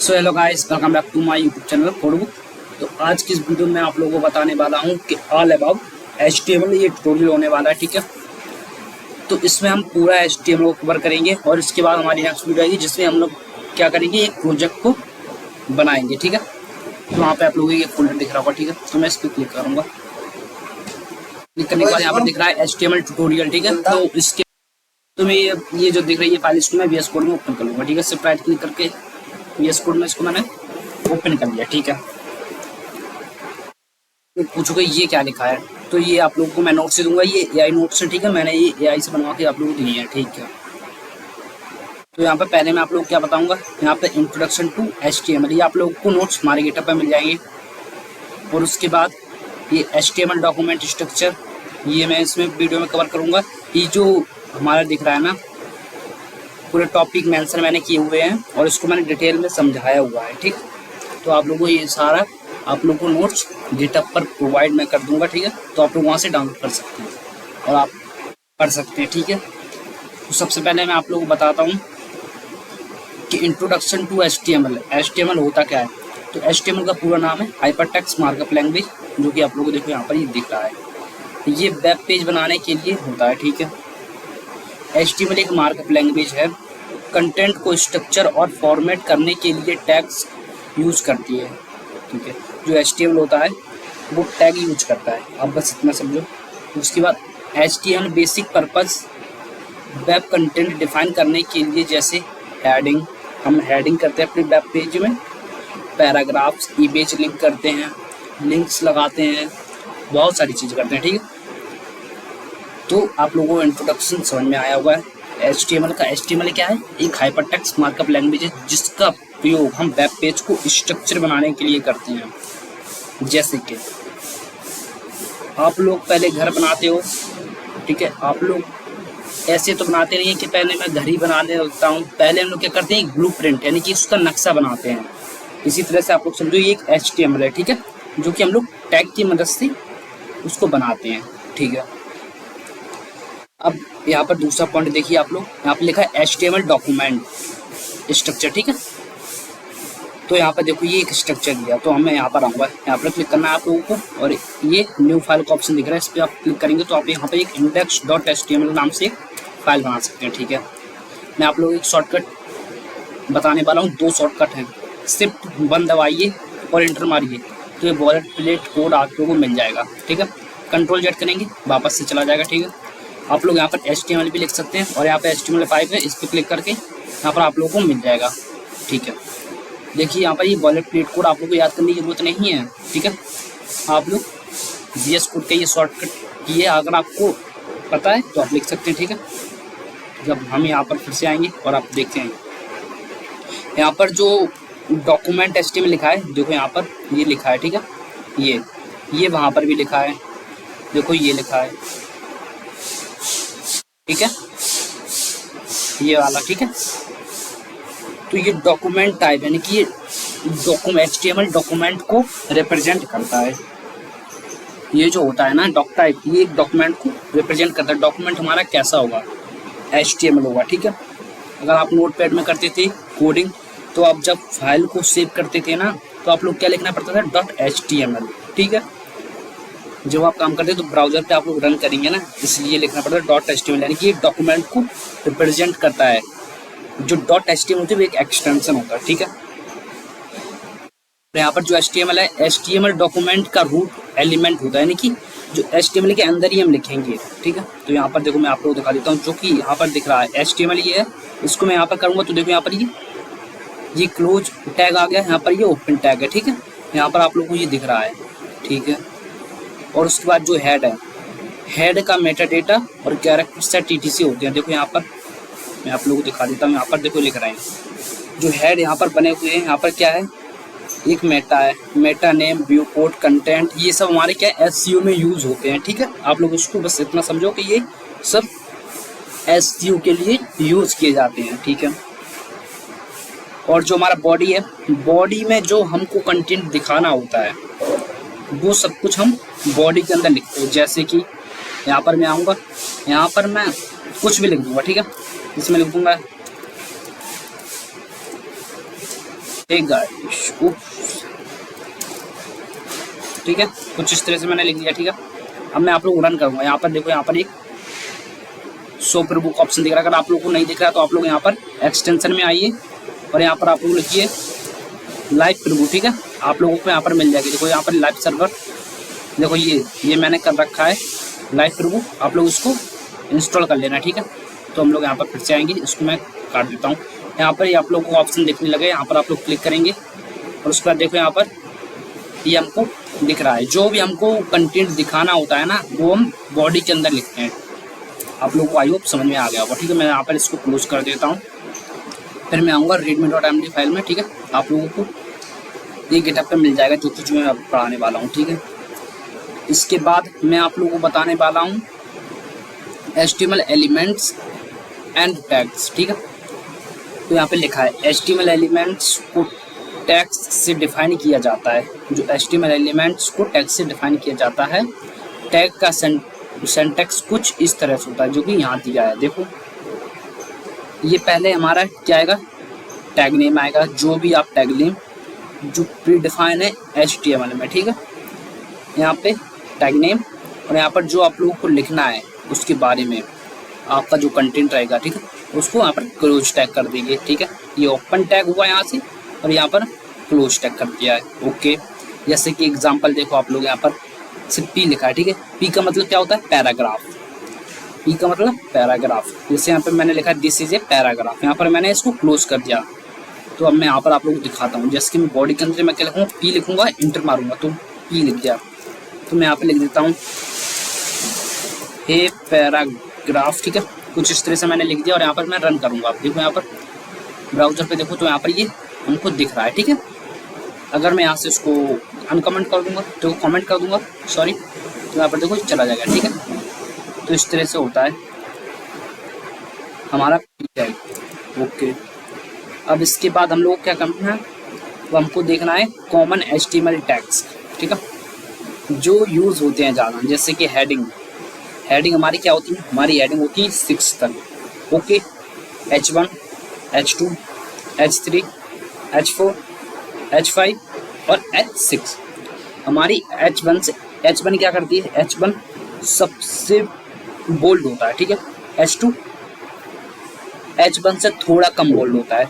So hello guys, welcome back to my YouTube channel Codebook. तो आज की इस वीडियो में आप लोगों को बताने वाला हूं कि ऑल अबाउट HTML ये ट्यूटोरियल होने वाला है। ठीक है, तो इसमें हम पूरा HTML को कवर करेंगे और इसके बाद हमारी नेक्स्ट वीडियो आएगी जिसमें हम लोग क्या करेंगे, एक प्रोजेक्ट को बनाएंगे। ठीक है, तो वहाँ पे आप लोगों को एक फोल्डर दिख रहा होगा। ठीक है, तो मैं इस पर क्लिक करूँगा। क्लिक करने के बाद यहाँ पर दिख रहा है HTML ट्यूटोरियल। ठीक है, तो इसके तो मैं ये जो दिख रही है फाइल, इसको मैं VS कोड में ओपन कर लूँगा। ठीक है, सिर्फ राइट क्लिक करके VS कोड में इसको मैंने ओपन कर लिया। ठीक है, तो पूछोगे ये क्या लिखा है, तो ये आप लोगों को मैं नोट से दूंगा। ये AI नोट से, ठीक है, मैंने ये AI से बनवा के आप लोगों को दी है। ठीक है, तो यहाँ पे पहले मैं आप लोगों को क्या बताऊंगा, यहाँ पे इंट्रोडक्शन टू HTML, ये आप लोगों को नोट्स हमारे गिटहब पे मिल जाएंगे। और उसके बाद ये HTML डॉक्यूमेंट स्ट्रक्चर, ये मैं इसमें वीडियो में कवर करूँगा। ये जो हमारा दिख रहा है ना, पूरे टॉपिक मेंशन मैंने किए हुए हैं और इसको मैंने डिटेल में समझाया हुआ है। ठीक, तो आप लोगों को ये सारा आप लोगों को नोट्स गिटहब पर प्रोवाइड मैं कर दूंगा। ठीक है, तो आप लोग वहाँ से डाउनलोड कर सकते हैं और आप पढ़ सकते हैं। ठीक है, तो सबसे पहले मैं आप लोगों को बताता हूँ कि इंट्रोडक्शन टू HTML होता क्या है। तो HTML का पूरा नाम है हाइपरटेक्स्ट मार्कअप लैंग्वेज, जो कि आप लोगों को देखो यहाँ पर ये दिख रहा है। ये वेब पेज बनाने के लिए होता है। ठीक है, HTML एक मार्कअप लैंग्वेज है, कंटेंट को स्ट्रक्चर और फॉर्मेट करने के लिए टैग्स यूज करती है। ठीक है, जो HTML होता है वो टैग यूज करता है, आप बस इतना समझो। उसके बाद HTML basic purpose web content define करने के लिए, जैसे हेडिंग, हम हेडिंग करते हैं अपने वेब पेज में, पैराग्राफ्स, इमेज लिंक करते हैं, लिंक्स लगाते हैं, बहुत सारी चीज़ें करते हैं। ठीक है, तो आप लोगों को इंट्रोडक्शन समझ में आया हुआ है HTML का। HTML क्या है, एक हाइपरटेक्स्ट मार्कअप लैंग्वेज है जिसका प्रयोग हम वेब पेज को स्ट्रक्चर बनाने के लिए करते हैं। जैसे कि आप लोग पहले घर बनाते हो, ठीक है, आप लोग ऐसे तो बनाते नहीं है कि पहले मैं घर ही बनाने लगता हूँ। पहले हम लोग क्या करते हैं, ब्लूप्रिंट यानी कि उसका नक्शा बनाते हैं। इसी तरह से आप लोग समझो ये एक HTML है। ठीक है, जो कि हम लोग टैग की मदद से उसको बनाते हैं। ठीक है, अब यहाँ पर दूसरा पॉइंट देखिए आप लोग, यहाँ पर लिखा है HTML डॉक्यूमेंट स्ट्रक्चर। ठीक है, तो यहाँ पर देखो ये एक स्ट्रक्चर दिया, तो हमें यहाँ पर आऊँगा, यहाँ पर क्लिक करना है आप लोगों को और ये न्यू फाइल का ऑप्शन दिख रहा है, इस पर आप क्लिक करेंगे तो आप यहाँ पर एक index.html नाम से एक फाइल बना सकते हैं। ठीक है, मैं आप लोगों को एक शॉर्टकट बताने वाला हूँ, 2 शॉर्टकट हैं। शिफ्ट 1 दबाइए और एंटर मारिए तो ये बॉयलर प्लेट कोड आप लोगों को मिल जाएगा। ठीक है, कंट्रोल Z करेंगे वापस से चला जाएगा। ठीक है, आप लोग यहाँ पर HTML भी लिख सकते हैं और यहाँ पर HTML5 है, इस पर क्लिक करके यहाँ पर आप लोगों को मिल जाएगा। ठीक है, देखिए यहाँ पर ये बॉयलर प्लेट कोड आप लोग को याद करने की जरूरत नहीं है। ठीक है, आप लोग VS कोड का ये शॉर्टकट ये अगर आपको पता है तो आप लिख सकते हैं। ठीक है, जब हम यहाँ पर फिर से आएंगे और आप देखते हैं यहाँ पर जो डॉक्यूमेंट HTML लिखा है, देखो यहाँ पर ये लिखा है। ठीक है, ये वहाँ पर भी लिखा है, देखो ये लिखा है। ठीक है, ये वाला। ठीक है, तो ये डॉक्यूमेंट टाइप यानी कि ये HTML डॉक्यूमेंट को रिप्रेजेंट करता है। ये जो होता है ना डॉक टाइप, ये एक डॉक्यूमेंट को रिप्रेजेंट करता है। डॉक्यूमेंट हमारा कैसा होगा, HTML होगा। ठीक है, अगर आप नोटपैड में करते थे कोडिंग, तो आप जब फाइल को सेव करते थे ना, तो आप लोग क्या लिखना पड़ता था, .html। ठीक है, जब आप काम करते हैं तो ब्राउजर पे आप लोग रन करेंगे ना, इसलिए लिखना पड़ता है .html, यानी कि एक डॉक्यूमेंट को रिप्रेजेंट करता है। जो .html होती है वो एक एक्सटेंशन होता है। ठीक है, तो यहाँ पर जो HTML है, HTML डॉक्यूमेंट का रूट एलिमेंट होता है, यानी कि जो HTML के अंदर ही हम लिखेंगे। ठीक है, तो यहाँ पर देखो मैं आप लोगों को दिखा देता हूँ, जो कि यहाँ पर दिख रहा है HTML ये है, इसको मैं यहाँ पर करूँगा तो देखो यहाँ पर ये क्लोज टैग आ गया, यहाँ पर ये ओपन टैग है। ठीक है, यहाँ पर आप लोगों को ये दिख रहा है। ठीक है, और उसके बाद जो हेड है, हेड का मेटा डेटा और कैरेक्टर सेट TTC होते हैं। देखो यहाँ पर मैं आप लोगों को दिखा देता हूँ, यहाँ पर देखो लिख रहे हैं जो हेड यहाँ पर बने हुए हैं, यहाँ पर क्या है, एक मेटा है, Meta name, view code, content, ये सब हमारे क्या SEO में यूज होते हैं। ठीक है, आप लोग उसको बस इतना समझो कि ये सब SEO के लिए यूज किए जाते हैं। ठीक है, और जो हमारा बॉडी है, बॉडी में जो हमको कंटेंट दिखाना होता है वो सब कुछ हम बॉडी के अंदर लिखते हैं। जैसे कि यहाँ पर मैं आऊँगा, यहाँ पर मैं कुछ भी लिख दूँगा। ठीक है, इसमें लिख दूँगा एक गाइस, ठीक है, कुछ इस तरह से मैंने लिख दिया। ठीक है, अब मैं आप लोग रन करूंगा। यहाँ पर देखो, यहाँ पर एक शो प्रीव्यू का ऑप्शन दिख रहा है। अगर आप लोगों को नहीं दिख रहा तो आप लोग यहाँ पर एक्सटेंशन में आइए और यहाँ पर आप लोग लिखिए लाइव प्रीव्यू। ठीक है, आप लोगों को यहाँ पर मिल जाएगी। देखो यहाँ पर लाइव सर्वर, देखो ये मैंने कर रखा है लाइव प्रीव्यू। आप लोग इसको इंस्टॉल कर लेना। ठीक है, तो हम लोग यहाँ पर फिर से आएंगे, इसको मैं काट देता हूँ। यहाँ पर ये आप लोगों को ऑप्शन दिखने लगे, यहाँ पर आप लोग क्लिक करेंगे और उसके बाद देखो यहाँ पर ये हमको दिख रहा है। जो भी हमको कंटेंट दिखाना होता है ना, वो हम बॉडी के अंदर लिखते हैं। आप लोगों को आई होप समझ में आ गया होगा। ठीक है, मैं यहाँ पर इसको क्लोज कर देता हूँ, फिर मैं आऊँगा redmi.md फाइल में। ठीक है, आप लोगों को ये गिटहब पे मिल जाएगा जो कुछ मैं अब पढ़ाने वाला हूँ। ठीक है, इसके बाद मैं आप लोगों को बताने वाला हूँ HTML एलिमेंट्स एंड टैग्स। ठीक है, तो यहाँ पे लिखा है HTML एलिमेंट्स को टैग्स से डिफाइन किया जाता है। जो HTML एलिमेंट्स को टैग से डिफाइन किया जाता है, टैग का सिंटैक्स कुछ इस तरह से होता है जो कि यहाँ दिया है। देखो ये पहले हमारा क्या आएगा, टैग नेम आएगा, जो भी आप टैग नेम जो प्री डिफाइन है HTML में। ठीक है, यहाँ पे टैग नेम और यहाँ पर जो आप लोगों को लिखना है उसके बारे में आपका जो कंटेंट रहेगा। ठीक है, उसको यहाँ पर क्लोज टैग कर देंगे। ठीक है, ये ओपन टैग हुआ यहाँ से और यहाँ पर क्लोज टैग कर दिया है। ओके, जैसे कि एग्जांपल देखो, आप लोग यहाँ पर सिर्फ P लिखा है। ठीक है, P का मतलब क्या होता है, पैराग्राफ। P का मतलब पैराग्राफ। जैसे यहाँ पर मैंने लिखा है दिस इज ए पैराग्राफ, यहाँ पर मैंने इसको क्लोज कर दिया। तो अब मैं यहाँ पर आप लोगों को दिखाता हूँ। जैसे कि मैं बॉडी के अंदर मैं क्या लिखूँगा, P लिखूँगा, इंटर मारूंगा तो P लिख दिया। तो मैं यहाँ पर लिख देता हूँ हे पैराग्राफ। ठीक है, कुछ इस तरह से मैंने लिख दिया और यहाँ पर मैं रन करूँगा। आप देखो यहाँ पर ब्राउजर पे देखो तो यहाँ पर ये हमको दिख रहा है। ठीक है, अगर मैं यहाँ से इसको अनकमेंट कर दूंगा तो कमेंट कर दूंगा सॉरी, तो यहाँ पर देखो चला जाएगा। ठीक है, तो इस तरह से होता है हमारा टैग। ओके, अब इसके बाद हम लोग क्या करना है, वो हमको देखना है कॉमन HTML टैग्स। ठीक है, जो यूज़ होते हैं ज़्यादा, जैसे कि हेडिंग हमारी क्या होती है, हमारी हेडिंग होती है 6 तक। Okay, H1, H2, H3, H4, H5 और H6। हमारी H1 क्या करती है, H1 सबसे बोल्ड होता है। ठीक है, H2 H1 से थोड़ा कम बोल्ड होता है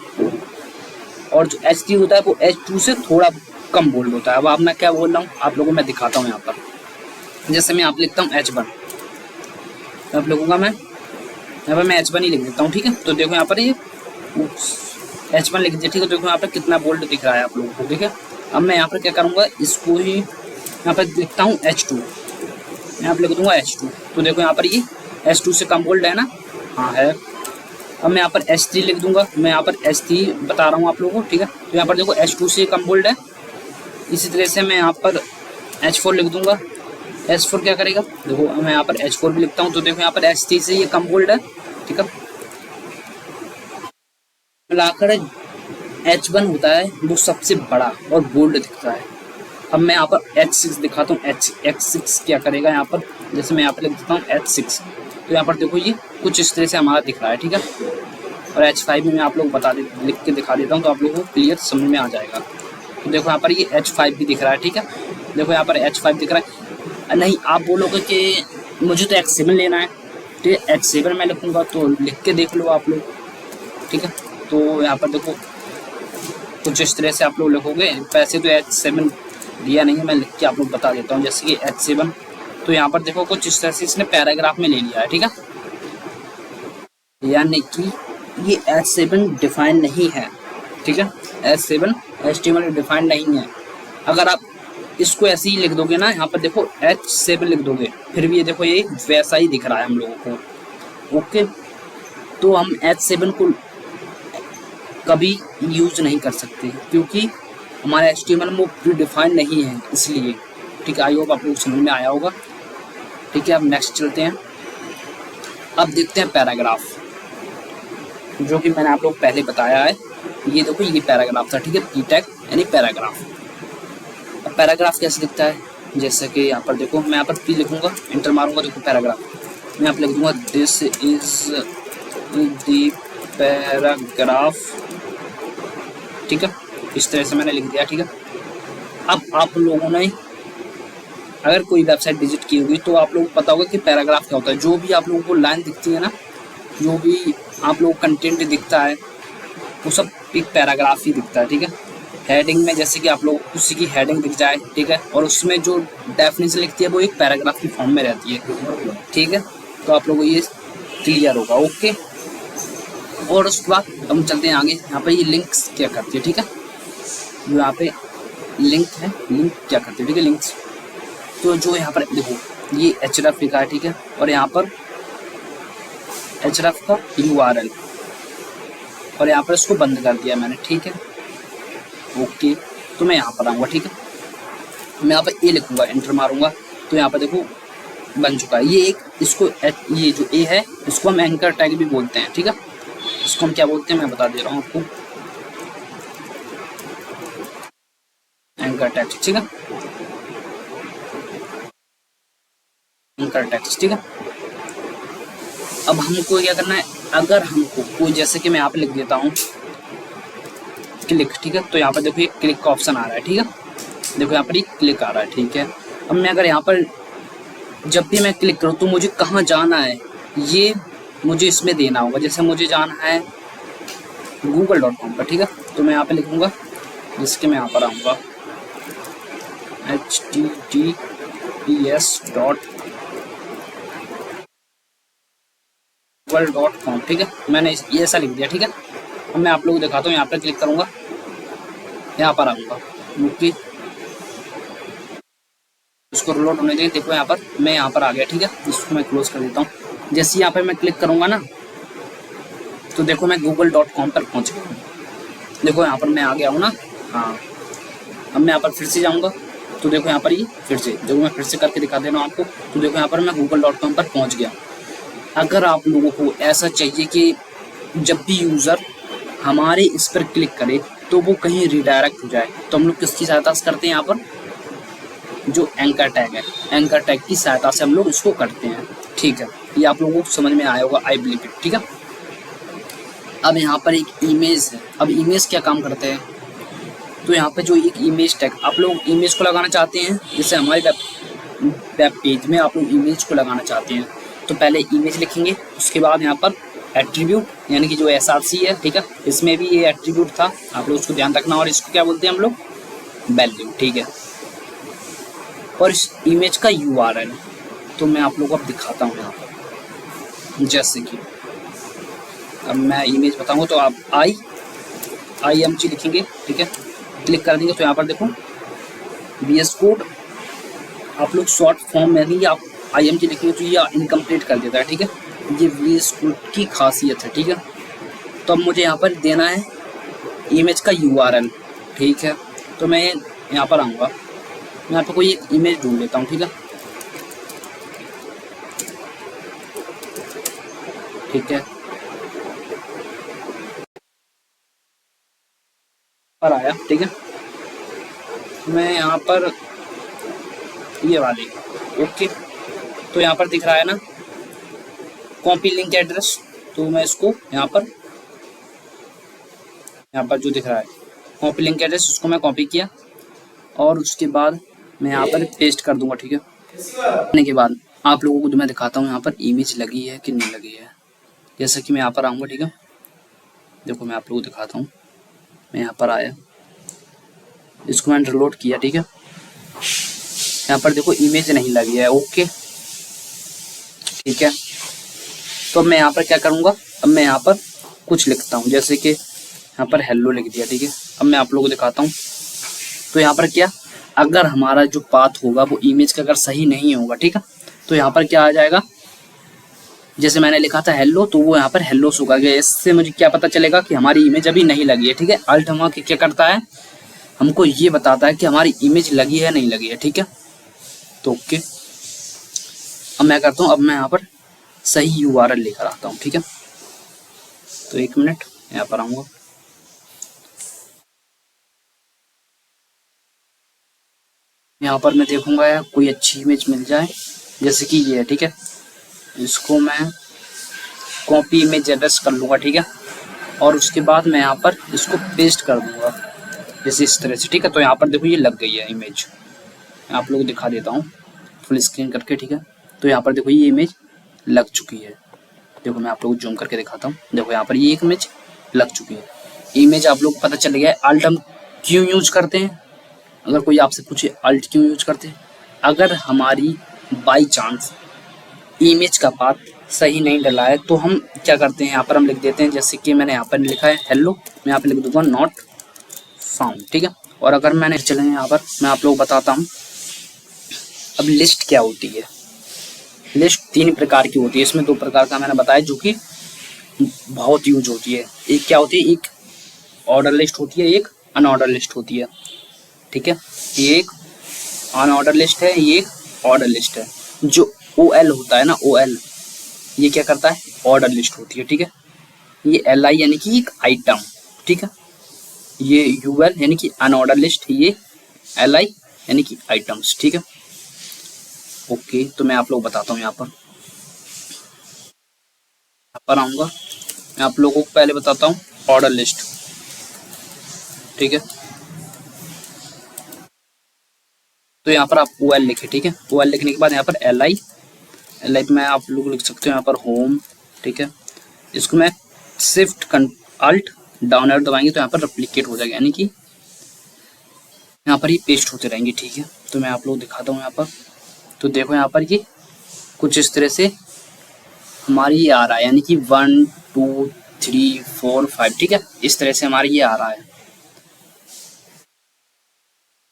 और जो H3 होता है वो H2 से थोड़ा कम बोल्ड होता है। अब आप मैं क्या बोल रहा हूँ आप लोगों को मैं दिखाता हूँ। यहाँ पर जैसे मैं आप लिखता हूँ H1, अब लिखूँगा मैं यहाँ पर मैं H1 ही लिख देता हूँ। ठीक है, तो देखो यहाँ पर ये H1 लिख दिया। ठीक है, देखो यहाँ पर कितना बोल्ड दिख रहा है आप लोगों को। ठीक है, अब मैं यहाँ पर क्या करूँगा, इसको ही यहाँ पर लिखता हूँ H2, यहाँ पर लिख दूँगा H2। तो देखो यहाँ पर ये H2 से कम बोल्ड है ना, हाँ है। अब मैं यहाँ पर H3 लिख दूँगा, मैं यहाँ पर H3 बता रहा हूँ आप लोगों को। ठीक है, तो यहाँ पर देखो H2 से कम बोल्ड है। इसी तरह से मैं यहाँ पर H4 लिख दूँगा। H4 क्या करेगा, देखो मैं यहाँ पर H4 भी लिखता हूँ, तो देखो यहाँ पर H3 से ये कम बोल्ड है। ठीक है, मिलाकर H1 होता है वो सबसे बड़ा और बोल्ड दिखता है। अब मैं यहाँ पर H6 दिखाता हूँ। H6 क्या करेगा, यहाँ पर जैसे मैं यहाँ पर लिख देता हूँ H6, तो यहाँ पर देखो ये कुछ इस तरह से हमारा दिख रहा है। ठीक है, और H5 में मैं आप लोग लिख के दिखा देता हूँ तो आप लोगों को क्लियर समझ में आ जाएगा। तो देखो यहाँ पर ये H5 भी दिख रहा है। ठीक है, देखो यहाँ पर H5 दिख रहा है। नहीं आप बोलोगे कि मुझे तो H7 लेना है, तो H7 मैं लिखूँगा, तो लिख के देख लो आप लोग। ठीक है, तो यहाँ पर देखो कुछ इस तरह से आप लोग लिखोगे। वैसे तो H7 दिया नहीं है, मैं लिख के आप लोग बता देता हूँ। जैसे कि H7, तो यहाँ पर देखो कुछ इस तरह से इसने पैराग्राफ में ले लिया है। ठीक है, यानी कि ये H7 डिफाइन नहीं है। ठीक है, H7 HTML डिफाइन नहीं है। अगर आप इसको ऐसे ही लिख दोगे ना, यहाँ पर देखो H7 लिख दोगे, फिर भी ये देखो ये वैसा ही दिख रहा है हम लोगों को। ओके, तो हम H7 को कभी यूज नहीं कर सकते क्योंकि हमारा HTML में वो प्री डिफाइन नहीं है, इसलिए। ठीक है, आई होप आप लोग समझ में आया होगा। ठीक है, अब नेक्स्ट चलते हैं। अब देखते हैं पैराग्राफ, जो कि मैंने आप लोग पहले बताया है। ये देखो ये पैराग्राफ था। ठीक है, P टैग यानी पैराग्राफ। अब पैराग्राफ कैसे दिखता है, जैसे कि यहाँ पर देखो मैं यहाँ पर P लिखूँगा, इंटर मारूंगा, देखो पैराग्राफ मैं यहाँ पर लिख दूँगा दिस इज द पैराग्राफ। ठीक है, इस तरह से मैंने लिख दिया, ठीक है। अब आप लोगों ने अगर कोई वेबसाइट विजिट की होगी तो आप लोगों को पता होगा कि पैराग्राफ क्या होता है। जो भी आप लोगों को लाइन दिखती है ना, जो भी आप लोगों को कंटेंट दिखता है वो सब एक पैराग्राफ ही दिखता है, ठीक है। हेडिंग में जैसे कि आप लोग उसी की हेडिंग दिख जाए, ठीक है, और उसमें जो डेफिनेशन लिखती है वो एक पैराग्राफ की फॉर्म में रहती है, ठीक है। तो आप लोगों को ये क्लियर होगा, ओके। और उसके बाद हम चलते हैं आगे। यहाँ पर ये लिंक्स क्या करती है, ठीक है। जो यहाँ पे लिंक है, लिंक क्या करती है, ठीक है, लिंक्स। तो जो यहाँ पर देखो ये href लिखा है, ठीक है, और यहाँ पर href का URL, और यहाँ पर इसको बंद कर दिया मैंने, ठीक है, ओके। तो मैं यहाँ पर आऊँगा, ठीक है, मैं यहाँ पर ए लिखूँगा, एंटर मारूंगा, तो यहाँ पर देखो बन चुका है। ये एक इसको ये जो ए है इसको हम एंकर टैग भी बोलते हैं, ठीक है। इसको हम क्या बोलते हैं मैं बता दे रहा हूँ आपको, एंकर टैग, ठीक है, एंकर टैग, ठीक है। अब हमको क्या करना है, अगर हमको कोई जैसे कि मैं यहाँ पे लिख देता हूँ क्लिक, ठीक है, तो यहाँ पर देखो ये क्लिक का ऑप्शन आ रहा है, ठीक है, देखो यहाँ पर ये क्लिक आ रहा है, ठीक है। अब मैं अगर यहाँ पर जब भी मैं क्लिक करूँ तो मुझे कहाँ जाना है ये मुझे इसमें देना होगा। जैसे मुझे जाना है google.com पर, ठीक है, तो मैं यहाँ पे लिखूँगा, जिसके मैं यहाँ पर आऊँगा https.google.com, ठीक है, मैंने ये ऐसा लिख दिया, ठीक है। अब मैं आप लोगों को दिखाता हूँ, यहाँ पर क्लिक करूँगा, यहाँ पर आऊँगा, ओके, उसको रिलोड होने दें। देखो यहाँ पर मैं यहाँ पर आ गया, ठीक है, इसको मैं क्लोज कर देता हूँ। जैसे यहाँ पर मैं क्लिक करूँगा ना तो देखो मैं google.com पर पहुँच गया हूँ। देखो यहाँ पर मैं आ गया हूँ ना, हाँ। अब मैं यहाँ पर फिर से जाऊँगा तो देखो यहाँ पर ये फिर से, देखो मैं फिर से करके दिखा दे रहा हूँ आपको, तो देखो यहाँ पर मैं google.com पर पहुँच गया। अगर आप लोगों को ऐसा चाहिए कि जब भी यूज़र हमारे इस पर क्लिक करे तो वो कहीं रिडायरेक्ट हो जाए, तो हम लोग किसकी सहायता से करते हैं, यहाँ पर जो एंकर टैग है, एंकर टैग की सहायता से हम लोग इसको करते हैं, ठीक है। ये आप लोगों को समझ में आया होगा, आई बिलीव इट, ठीक है। अब यहाँ पर एक इमेज है। अब इमेज क्या काम करते हैं, तो यहाँ पे जो एक इमेज टैग आप लोग इमेज को लगाना चाहते हैं, जैसे हमारे वेब पेज में आप लोग इमेज को लगाना चाहते हैं, तो पहले इमेज लिखेंगे, उसके बाद यहाँ पर एट्रीब्यूट यानी कि जो src है, ठीक है, इसमें भी ये एट्रीब्यूट था, आप लोग उसको ध्यान रखना। और इसको क्या बोलते हैं हम लोग, वैल्यू, ठीक है। और इस इमेज का URL तो मैं आप लोगों को अब दिखाता हूँ यहाँ पर, जैसे कि अब मैं इमेज बताऊँगा तो आप IMG लिखेंगे, ठीक है, क्लिक कर देंगे तो यहाँ पर देखो VS कोड आप लोग शॉर्ट फॉर्म में नहीं, आप IMG लिखेंगे तो ये इनकम्प्लीट कर देता है, ठीक है। ये VS कोड की खासियत है, ठीक है। तो अब मुझे यहाँ पर देना है इमेज का URL, ठीक है। तो मैं यहाँ पर आऊँगा, मैं यहाँ पर कोई एक इमेज ढूंढ लेता हूँ, ठीक है, ठीक है, पर आया, ठीक है। मैं यहाँ पर ये वाली, ओके, तो यहाँ पर दिख रहा है ना कॉपी लिंक एड्रेस, तो मैं इसको यहाँ पर जो दिख रहा है कॉपी लिंक एड्रेस, उसको मैं कॉपी किया और उसके बाद मैं यहाँ पर पेस्ट कर दूंगा, ठीक है। करने के बाद आप लोगों को जो मैं दिखाता हूँ यहाँ पर इमेज लगी है कि नहीं लगी है। जैसे कि मैं यहाँ पर आऊँगा, ठीक है, देखो मैं आप लोगों को दिखाता हूँ, मैं यहाँ पर आया, इसको मैंने रिलोड किया, ठीक है, यहाँ पर देखो इमेज नहीं लगी है, ओके, ठीक है। तो मैं यहाँ पर क्या करूँगा, अब मैं यहाँ पर कुछ लिखता हूँ, जैसे कि यहाँ पर हेलो लिख दिया, ठीक है। अब मैं आप लोगों को दिखाता हूँ, तो यहाँ पर क्या, अगर हमारा जो पाथ होगा वो इमेज का अगर सही नहीं होगा, ठीक है, तो यहाँ पर क्या आ जाएगा, जैसे मैंने लिखा था हेलो, तो वो यहाँ पर हेलो होगा। इससे मुझे क्या पता चलेगा कि हमारी इमेज अभी नहीं लगी है, ठीक है। अल्ट हम क्या करता है, हमको ये बताता है कि हमारी इमेज लगी है नहीं लगी है, ठीक है। तो ओके, अब मैं करता हूँ, अब मैं यहाँ पर सही URL लेकर आता हूँ, ठीक है। तो एक मिनट यहाँ पर आऊँगा, यहाँ पर मैं देखूंगा यार कोई अच्छी इमेज मिल जाए, जैसे कि ये है, ठीक है। इसको मैं कॉपी इमेज एड्रेस कर लूँगा, ठीक है, और उसके बाद मैं यहाँ पर इसको पेस्ट कर दूँगा, जैसे इस तरह से, ठीक है। तो यहाँ पर देखो ये लग गई है इमेज, मैं आप लोगों को दिखा देता हूँ फुल स्क्रीन करके, ठीक है। तो यहाँ पर देखो ये इमेज लग चुकी है, देखो मैं आप लोगों को जूम करके दिखाता हूँ। देखो यहाँ पर ये एक इमेज लग चुकी है। इमेज आप लोग को पता चल गया है। अल्ट हम क्यों यूज करते हैं, अगर कोई आपसे पूछे अल्ट क्यों यूज करते हैं, अगर हमारी बाई चांस इमेज का पाथ सही नहीं डला है तो हम क्या करते हैं, यहाँ पर हम लिख देते हैं, जैसे कि मैंने यहाँ पर लिखा है हेलो, मैं यहाँ पर लिख दूंगा नॉट फाउंड, ठीक है। और अगर मैंने चले यहाँ पर मैं आप लोग बताता हूँ। अब लिस्ट क्या होती है, लिस्ट 3 प्रकार की होती है, इसमें 2 प्रकार का मैंने बताया जो कि बहुत यूज होती है। एक क्या होती है, एक ऑर्डर लिस्ट होती है, एक अनऑर्डर लिस्ट होती है, ठीक है। ये एक अनऑर्डर लिस्ट है, ये एक ऑर्डर लिस्ट है। जो OL होता है ना, OL ये क्या करता है, ऑर्डर लिस्ट होती है, ठीक है। ये LI यानी कि एक आइटम, ठीक है। ये UL यानी कि अनऑर्डर लिस्ट, ये LI यानी कि आइटम्स, ठीक है। ओके, तो मैं आप लोग बताता हूँ। यहाँ पर आऊँगा, मैं आप लोगों को पहले बताता हूँ ऑर्डर लिस्ट, ठीक है। तो यहाँ पर आप OL लिखे, ठीक है। OL लिखने के बाद यहाँ पर LI पे मैं आप लोग लिख सकते हो यहाँ पर होम, ठीक है। इसको मैं शिफ्ट अल्ट डाउन एरो दबाएंगे तो यहाँ पर रेप्लिकेट हो जाएगा, यानी कि यहाँ पर ये पेस्ट होते रहेंगे, ठीक है। तो मैं आप लोग दिखाता हूँ यहाँ पर। तो देखो यहाँ पर ये कुछ इस तरह से हमारी ये आ रहा है, यानी कि 1 2 3 4 5, ठीक है। इस तरह से हमारी ये आ रहा है,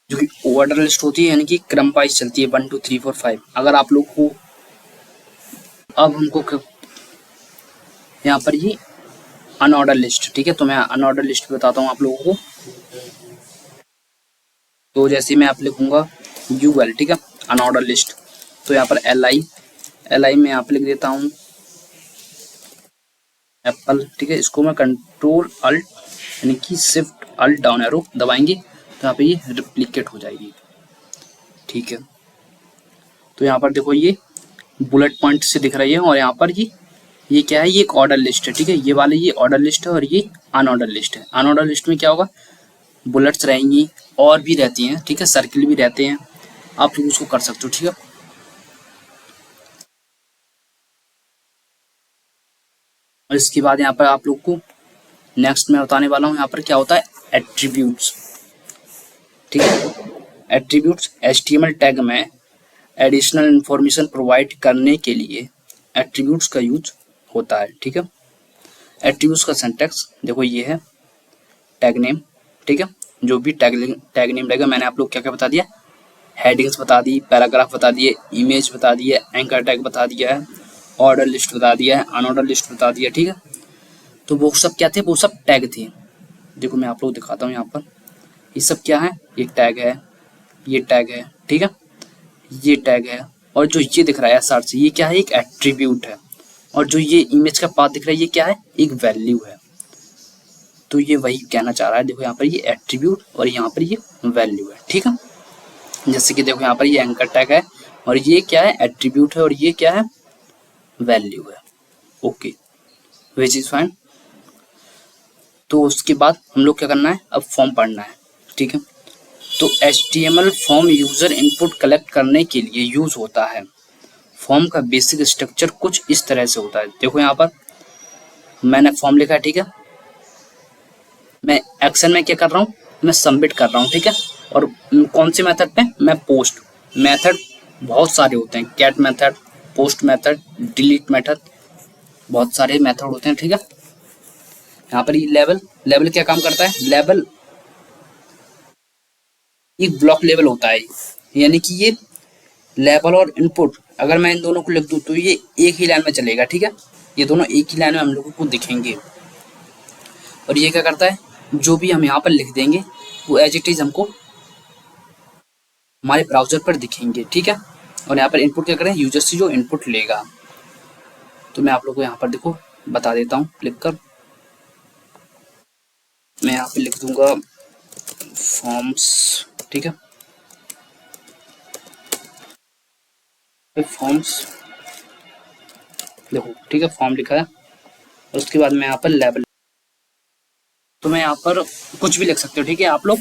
जो कि ऑर्डर लिस्ट होती है, यानी कि क्रम वाइज चलती है 1 2 3 4 5। अगर आप लोग को अब हमको यहाँ पर ये अनऑर्डर लिस्ट, ठीक है। तो मैं अनऑर्डर लिस्ट बताता हूँ आप लोगों को। तो जैसे मैं आप लिखूंगा UL, ठीक है, अनऑर्डर लिस्ट। तो यहाँ पर LI में यहाँ पे लिख देता हूँ एप्पल, ठीक है। इसको मैं कंट्रोल अल्ट यानी कि शिफ्ट अल्ट डाउन एरो दबाएंगे तो यहाँ पे ये रिप्लिकेट हो जाएगी, ठीक है। तो यहाँ पर देखो ये बुलेट पॉइंट से दिख रही है, और यहाँ पर ये क्या है, ये एक ऑर्डर लिस्ट है, ठीक है। ये वाले ये ऑर्डर लिस्ट है और ये अनऑर्डर लिस्ट है। अनऑर्डर लिस्ट में क्या होगा, बुलेट्स रहेंगी और भी रहती हैं, ठीक है, सर्किल भी रहते हैं, आप लोग उसको कर सकते हो, ठीक है। और इसके बाद यहाँ पर आप लोग को नेक्स्ट मैं बताने वाला हूँ यहाँ पर क्या होता है, एट्रीब्यूट्स, ठीक है। एट्रीब्यूट्स HTML टैग में एडिशनल इंफॉर्मेशन प्रोवाइड करने के लिए एट्रीब्यूट्स का यूज होता है, ठीक है। एट्रीब्यूट्स का सिंटैक्स देखो ये है, टैग नेम, ठीक है। जो भी टैग नेम रहेगा, मैंने आप लोग क्या क्या बता दिया, हेडिंग्स बता दी, पैराग्राफ बता दिए, इमेज बता दिए, एंकर टैग बता दिया है, ऑर्डर लिस्ट बता दिया है, अनऑर्डर लिस्ट बता दिया, ठीक है। तो वो सब क्या थे, वो सब टैग थे। देखो मैं आप लोग दिखाता हूँ यहाँ पर, ये सब क्या है, ये टैग है, ये टैग है, ठीक है, ये टैग है। और जो ये दिख रहा है SR से, ये क्या है, एक एट्रीब्यूट है। और जो ये इमेज का पाथ दिख रहा है, ये क्या है, एक वैल्यू है। तो ये वही कहना चाह रहा है, देखो यहाँ पर ये एट्रीब्यूट और यहाँ पर ये वैल्यू है, ठीक है। जैसे कि देखो यहाँ पर ये एंकर टैग है और ये क्या है, एट्रीब्यूट है, और ये क्या है, वैल्यू है। Okay, which is fine. तो उसके बाद हम लोग क्या करना है, अब फॉर्म पढ़ना है, ठीक है। तो HTML form user input collect करने के लिए यूज होता है। फॉर्म का बेसिक स्ट्रक्चर कुछ इस तरह से होता है। देखो यहाँ पर मैंने फॉर्म लिखा है, ठीक है। मैं एक्शन में क्या कर रहा हूँ, मैं सबमिट कर रहा हूँ, ठीक है। और कौन से मेथड पे, मैं पोस्ट मेथड, बहुत सारे होते हैं, cat method, post method, delete method, बहुत सारे मेथड होते हैं, ठीक है। यहाँ पर ये लेवल क्या काम करता है, लेवल एक ब्लॉक लेवल होता है, यानी कि ये लेवल और इनपुट अगर मैं इन दोनों को लिख दूँ तो ये एक ही लाइन में चलेगा, ठीक है। ये दोनों एक ही लाइन में हम लोगों को दिखेंगे। और ये क्या करता है, जो भी हम यहाँ पर लिख देंगे वो एज इट इज हमको हमारे ब्राउजर पर दिखेंगे, ठीक है। और यहाँ पर इनपुट क्या करें, यूजर से जो इनपुट लेगा। तो मैं आप लोगों को यहाँ पर देखो बता देता हूँ लिख कर, मैं यहाँ पे लिख दूंगा फॉर्म्स, ठीक है, फॉर्म्स देखो, ठीक है, फॉर्म लिखा है। और उसके बाद मैं यहाँ पर लेवल, तो मैं यहाँ पर कुछ भी लिख सकते हो, ठीक है आप लोग।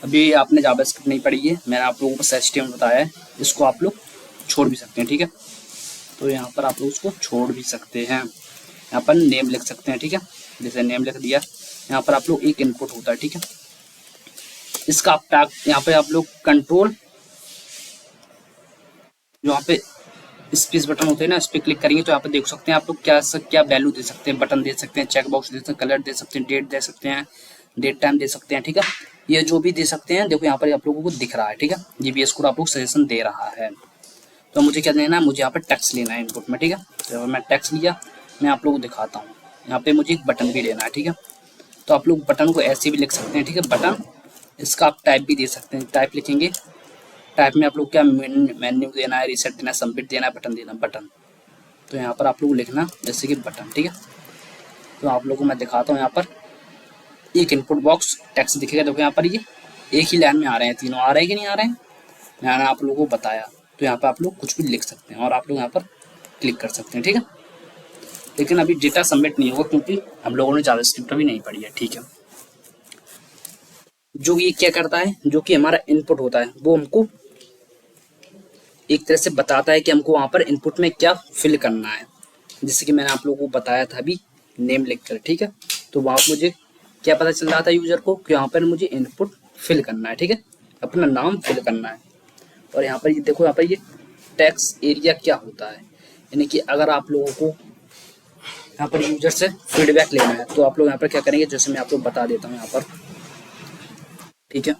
अभी आपने जावास्क्रिप्ट नहीं पढ़ी है, मैंने आप लोगों को बस HTML बताया है, इसको आप लोग छोड़ भी सकते हैं, ठीक है। तो यहाँ पर आप लोग उसको छोड़ भी सकते हैं। यहाँ पर नेम लिख सकते हैं, ठीक है। जैसे नेम लिख दिया, यहाँ पर आप लोग एक इनपुट होता है, ठीक है। इसका आप टैग यहाँ पे आप लोग कंट्रोल, जो यहाँ पे स्पेस बटन होते हैं ना, इस पर क्लिक करेंगे तो यहाँ पे देख सकते हैं आप लोग क्या वैल्यू दे सकते हैं। बटन दे सकते हैं, चेक बॉक्स दे सकते हैं, कलर दे सकते हैं, डेट दे सकते हैं, डेट टाइम दे सकते हैं, ठीक है। ये जो भी दे सकते हैं, देखो यहाँ पर आप लोगों को दिख रहा है, ठीक है। जीपीएस कोड आप लोग सजेशन दे रहा है। तो मुझे क्या लेना है, मुझे यहाँ पर टेक्स्ट लेना है इनपुट में, ठीक है। तो मैं टेक्स्ट लिया, मैं आप लोगों को दिखाता हूँ। यहाँ पे मुझे एक बटन भी लेना है, ठीक है। तो आप लोग बटन को ऐसे भी लिख सकते हैं, ठीक है। बटन, इसका आप टाइप भी दे सकते हैं, टाइप लिखेंगे। टाइप में आप लोग क्या मेन्यू देना है, रीसेट देना है, सबमिट देना है, बटन देना, बटन। तो यहाँ पर आप लोग लिखना जैसे कि बटन, ठीक है। तो आप लोगों को मैं दिखाता हूँ। यहाँ पर एक इनपुट बॉक्स टेक्स्ट दिखेगा, देखो यहाँ पर ये एक ही लाइन में आ रहे हैं, तीनों आ रहे हैं कि नहीं आ रहे हैं, मैंने आप लोगों को बताया। तो यहाँ पर आप लोग कुछ भी लिख सकते हैं और आप लोग यहाँ पर क्लिक कर सकते हैं, ठीक है। लेकिन अभी डेटा सबमिट नहीं होगा क्योंकि हम लोगों ने जावास्क्रिप्ट अभी नहीं पढ़ी है, ठीक है। जो ये क्या करता है, जो कि हमारा इनपुट होता है, वो हमको एक तरह से बताता है कि हमको वहाँ पर इनपुट में क्या फिल करना है। जैसे कि मैंने आप लोगों को बताया था अभी नेम लिखकर, ठीक है। तो वहाँ मुझे क्या पता चल रहा था यूजर को कि यहाँ पर मुझे इनपुट फिल करना है, ठीक है, अपना नाम फिल करना है। और यहाँ पर ये देखो, यहाँ पर ये टेक्स्ट एरिया क्या होता है, यानी कि अगर आप लोगों को यहाँ पर यूजर से फीडबैक लेना है तो आप लोग यहाँ पर क्या करेंगे, जैसे मैं आप लोग बता देता हूँ यहाँ पर, ठीक है।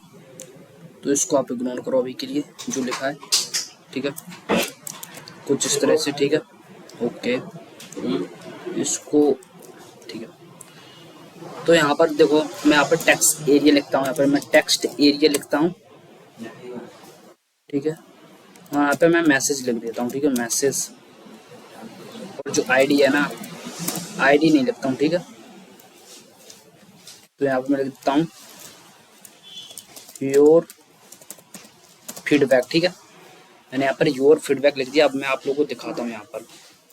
तो इसको आप इग्नोर करो अभी के लिए जो लिखा है, ठीक है, कुछ इस तरह से, ठीक है। ओके, इसको, ठीक है। तो यहाँ पर देखो, मैं यहाँ पर टेक्स्ट एरिया लिखता हूँ, यहाँ पर मैं टेक्स्ट एरिया लिखता हूँ, ठीक है। और यहाँ पे मैं मैसेज लिख देता हूँ, ठीक है, मैसेज। और जो आईडी है ना, आईडी नहीं लिखता हूँ, ठीक है। तो यहाँ पर मैं लिख देता हूँ योर फीडबैक, ठीक है। मैंने यहाँ पर योर फीडबैक लिख दिया। अब मैं आप लोगों को दिखाता हूँ यहाँ पर,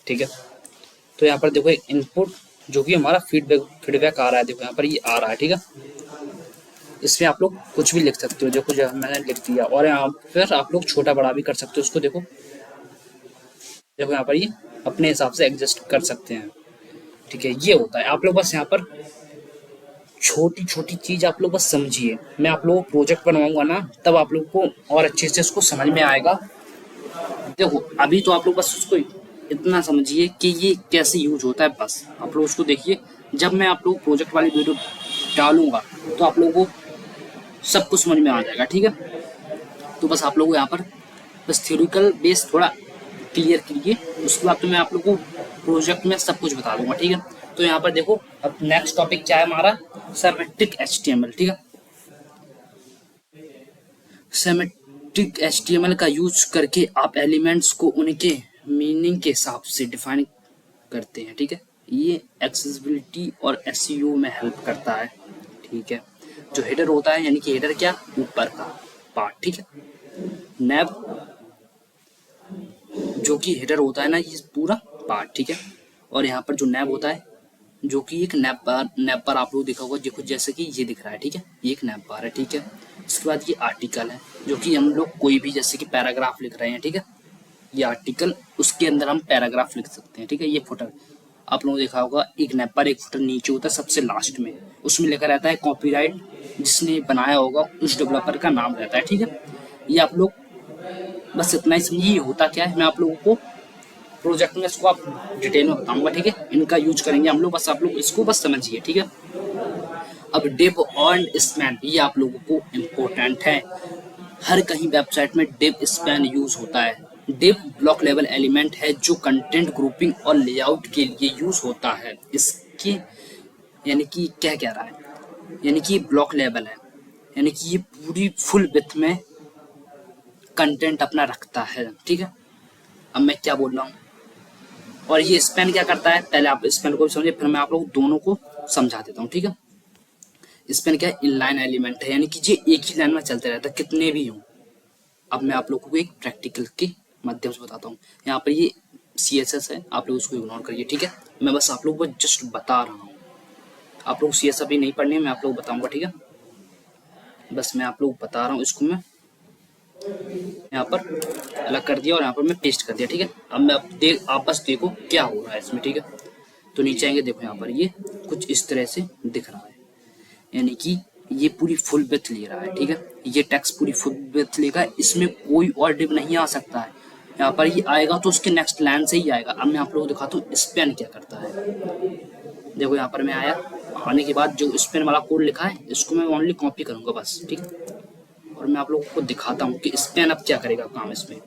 ठीक है। तो यहाँ पर देखो इनपुट जो कि हमारा फीडबैक आ रहा है, देखो यहाँ पर ये आ रहा है, ठीक है। इसमें आप लोग कुछ भी लिख सकते हो, देखो जो मैंने लिख दिया। और यहाँ पर आप लोग छोटा बड़ा भी कर सकते हो उसको, देखो देखो यहाँ पर ये अपने हिसाब से एडजस्ट कर सकते हैं, ठीक है। ये होता है, आप लोग बस यहाँ पर छोटी छोटी चीज आप लोग बस समझिए। मैं आप लोगों को प्रोजेक्ट बनवाऊंगा ना, तब आप लोग को और अच्छे से उसको समझ में आएगा। देखो अभी तो आप लोग बस उसको इतना समझिए कि ये कैसे यूज होता है, बस आप लोग उसको देखिए। जब मैं आप लोग प्रोजेक्ट वाली वीडियो डालूंगा तो आप लोगों को सब कुछ समझ में आ जाएगा, ठीक है। तो बस आप लोगों को यहाँ पर बस थ्योरिकल बेस थोड़ा क्लियर कीजिए, उसके बाद तो मैं आप लोगों को प्रोजेक्ट में सब कुछ बता दूंगा, ठीक है। तो यहाँ पर देखो, अब नेक्स्ट टॉपिक क्या है हमारा, सेमेंटिक HTML, ठीक है। सेमेंटिक HTML का यूज करके आप एलिमेंट्स को उनके मीनिंग के हिसाब से डिफाइन करते हैं, ठीक है। ये एक्सेसिबिलिटी और SEO में हेल्प करता है, ठीक है। जो हेडर होता है, यानी कि हेडर क्या, ऊपर का पार्ट, ठीक है। नैब, जो कि हेडर होता है ना, ये पूरा पार्ट, ठीक है। और यहाँ पर जो नैब होता है, जो कि एक नैब बार आप लोग देखा होगा, देखो जैसे कि ये दिख रहा है, ठीक है, ये एक नैब बार है, ठीक है। इसके बाद ये आर्टिकल है, जो कि हम लोग कोई भी जैसे कि पैराग्राफ लिख रहे हैं, ठीक है, ये आर्टिकल, उसके अंदर हम पैराग्राफ लिख सकते हैं, ठीक है। ये फुटर आप लोगों ने देखा होगा, एक नैब बार एक फुटर नीचे होता है सबसे लास्ट में, उसमें लिखा रहता है कॉपीराइट, जिसने बनाया होगा उस डेवलपर का नाम रहता है, ठीक है। ये आप लोग बस इतना ही समझिए ये होता क्या है। मैं आप लोगों को प्रोजेक्ट में इसको आप डिटेल में बताऊंगा, ठीक है। इनका यूज करेंगे हम लोग, बस आप लोग इसको बस समझिए, ठीक है। अब डिव और स्पैन, ये आप लोगों को इम्पोर्टेंट है। हर कहीं वेबसाइट में डिव स्पैन यूज होता है। डिव ब्लॉक लेवल एलिमेंट है जो कंटेंट ग्रुपिंग और लेआउट के लिए यूज होता है। इसके यानी कि क्या कह रहा है, यानी कि ब्लॉक लेवल है, यानी कि ये पूरी फुल विड्थ में कंटेंट अपना रखता है, ठीक है। अब मैं क्या बोल रहा हूँ, और ये स्पैन क्या करता है, पहले आप स्पैन को भी समझिए, फिर मैं आप लोग दोनों को समझा देता हूँ, ठीक है। स्पैन क्या है, इनलाइन एलिमेंट है, यानी कि ये एक ही लाइन में चलते रहता है कितने भी हों। अब मैं आप लोगों को एक प्रैक्टिकल के माध्यम से बताता हूँ। यहाँ पर ये CSS है, आप लोग उसको इग्नोर करिए, ठीक है। मैं बस आप लोगों को जस्ट बता रहा हूँ, आप लोग CSS अभी नहीं पढ़ने, मैं आप लोग बताऊंगा, ठीक है। बस मैं आप लोगों को बता रहा हूँ। इसको मैं यहाँ पर अलग कर दिया और यहाँ पर मैं पेस्ट कर दिया, ठीक है। अब मैं आप बस देखो क्या हो रहा है इसमें, ठीक है। तो नीचे आएंगे, देखो यहाँ पर ये कुछ इस तरह से दिख रहा है, यानी कि ये पूरी फुल विड्थ ले रहा है, ठीक है। ये टेक्स्ट पूरी फुल विड्थ लेगा, इसमें कोई और डिव नहीं आ सकता है। यहाँ पर ये आएगा तो उसके नेक्स्ट लाइन से ही आएगा। अब मैं आप लोगों को दिखाता हूँ स्पेन क्या करता है। देखो यहाँ पर मैं आया, आने के बाद जो स्पेन वाला कोड लिखा है इसको मैं ओनली कॉपी करूँगा बस, ठीक है। और मैं आप लोगों को दिखाता हूँ कि स्पेन अब क्या करेगा काम इसमें,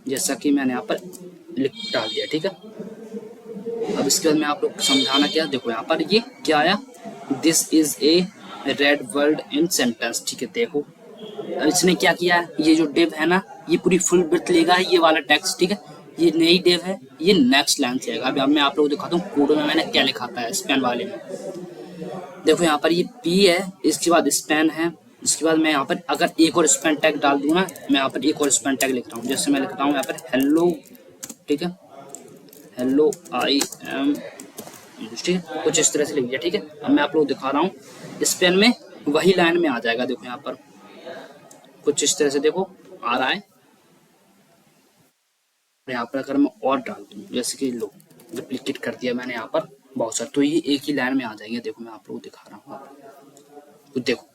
जैसा कि मैंने यहाँ पर लिख डाल दिया, ठीक है। अब इसके बाद मैं आप लोग को समझाना क्या, देखो यहाँ पर ये क्या आया, this is a red word in sentence, ठीक है। देखो अब इसने क्या किया है, ये जो डिव है ना ये पूरी फुल विड्थ लेगा ये वाला टेक्स्ट, ठीक है। ये नई डिव है, ये नेक्स्ट लाइन से आएगा। अब मैं आप लोगों को दिखाता हूँ कोड में मैंने क्या लिखा था स्पेन वाले में। देखो यहाँ पर ये पी है, इसके बाद स्पेन है, इसके बाद मैं यहाँ पर अगर एक और स्पेन टैग डाल दूँ ना, मैं यहाँ पर एक और स्पेन टैग लिख रहा हूँ। जैसे मैं लिखता हूँ यहाँ पर हेलो, ठीक है, हेलो आई एम, ठीक है, कुछ इस तरह से लिख दिया, ठीक है। अब मैं आप लोग दिखा रहा हूँ स्पेन में वही लाइन में आ जाएगा। देखो यहाँ पर कुछ इस तरह से देखो आ रहा है। यहाँ पर अगर मैं और डाल दूँ, जैसे कि लो डुप्लीकेट कर दिया मैंने यहाँ पर बहुत सारे, तो ये एक ही लाइन में आ जाएंगे। देखो मैं आप लोग को दिखा रहा हूँ, तो देखो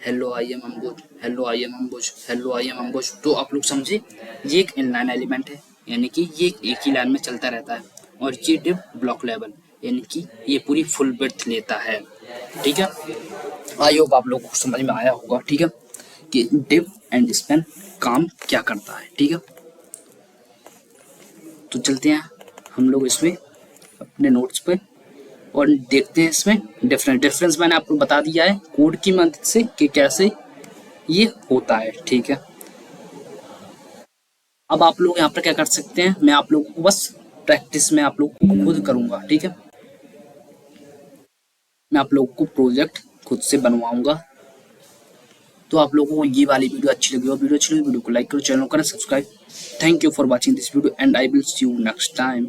hello I am Ambuj, hello I am Ambuj, hello I am Ambuj. तो आप लोग समझे ये एक इनलाइन एलिमेंट है, यानी कि ये एक ही लाइन में चलता रहता है। और ये डिव ब्लॉक लेवल, यानी कि ये पूरी फुल विड्थ लेता है, ठीक है। आई होप आप लोग को समझ में आया होगा, ठीक है, कि डिव एंड स्पेन काम क्या करता है, ठीक है। तो चलते हैं हम लोग इसमें अपने नोट्स पे और देखते हैं इसमें डिफरेंस मैंने आपको बता दिया है कोड की मदद से कि कैसे ये होता है, ठीक है। अब आप लोग यहाँ पर क्या कर सकते हैं, मैं आप लोगों को बस प्रैक्टिस में आप लोग को खुद करूँगा, ठीक है। मैं आप लोगों को प्रोजेक्ट खुद से बनवाऊंगा। तो आप लोगों को ये वाली वीडियो अच्छी लगी हो, वीडियो को लाइक करो, चैनल को subscribe. Thank you for watching this video and I will see you next time.